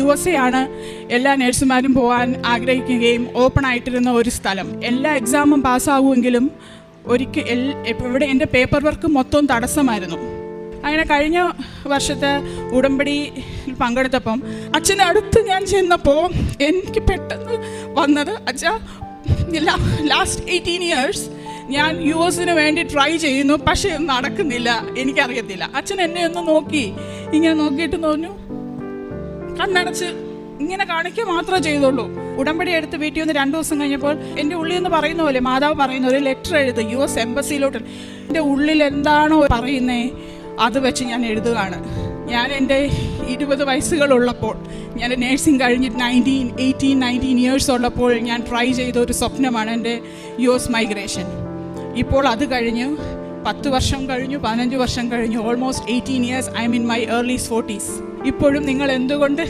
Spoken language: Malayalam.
USA ആണ് എല്ലാ നഴ്സുമാരും പോകാൻ ആഗ്രഹിക്കുകയും ഓപ്പൺ ആയിട്ടിരുന്ന ഒരു സ്ഥലം. എല്ലാ എക്സാമും പാസ്സാകുമെങ്കിലും ഇവിടെ എൻ്റെ പേപ്പർ വർക്ക് മൊത്തം തടസ്സമായിരുന്നു. അങ്ങനെ കഴിഞ്ഞ വർഷത്തെ ഉടമ്പടിയിൽ പങ്കെടുത്തപ്പം അച്ഛൻ്റെ അടുത്ത് ഞാൻ ചെന്നപ്പോൾ എനിക്ക് പെട്ടെന്ന് വന്നത്, അച്ഛാ ലാസ്റ്റ് 18 years ഞാൻ US വേണ്ടി ട്രൈ ചെയ്യുന്നു, പക്ഷേ നടക്കുന്നില്ല, എനിക്കറിയത്തില്ല. അച്ഛൻ എന്നെ ഒന്ന് നോക്കി, ഇങ്ങനെ നോക്കിയിട്ട് തോന്നു, കണ്ണടച്ച് ഇങ്ങനെ കാണിക്കുക മാത്രമേ ചെയ്തുള്ളൂ. ഉടമ്പടി എടുത്ത് വീട്ടിൽ വന്ന് 2 ദിവസം കഴിഞ്ഞപ്പോൾ എൻ്റെ ഉള്ളിൽ നിന്ന് പറയുന്ന പോലെ, മാതാവ് പറയുന്ന ഒരു ലെറ്റർ എഴുതുക US എംബസിയിലോട്ട്. എൻ്റെ ഉള്ളിൽ എന്താണോ പറയുന്നത് അത് വെച്ച് ഞാൻ എഴുതുകയാണ്. ഞാൻ എൻ്റെ 20 വയസ്സുകളുള്ളപ്പോൾ, ഞാൻ നേഴ്സിംഗ് കഴിഞ്ഞിട്ട് 18-19 years ഉള്ളപ്പോൾ ഞാൻ ട്രൈ ചെയ്ത ഒരു സ്വപ്നമാണ് എൻ്റെ US മൈഗ്രേഷൻ. ഇപ്പോൾ അത് കഴിഞ്ഞു 10 വർഷം കഴിഞ്ഞു, 15 വർഷം കഴിഞ്ഞു, almost 18 years. I M in my early 40s. ഇപ്പോഴും നിങ്ങൾ എന്തുകൊണ്ട്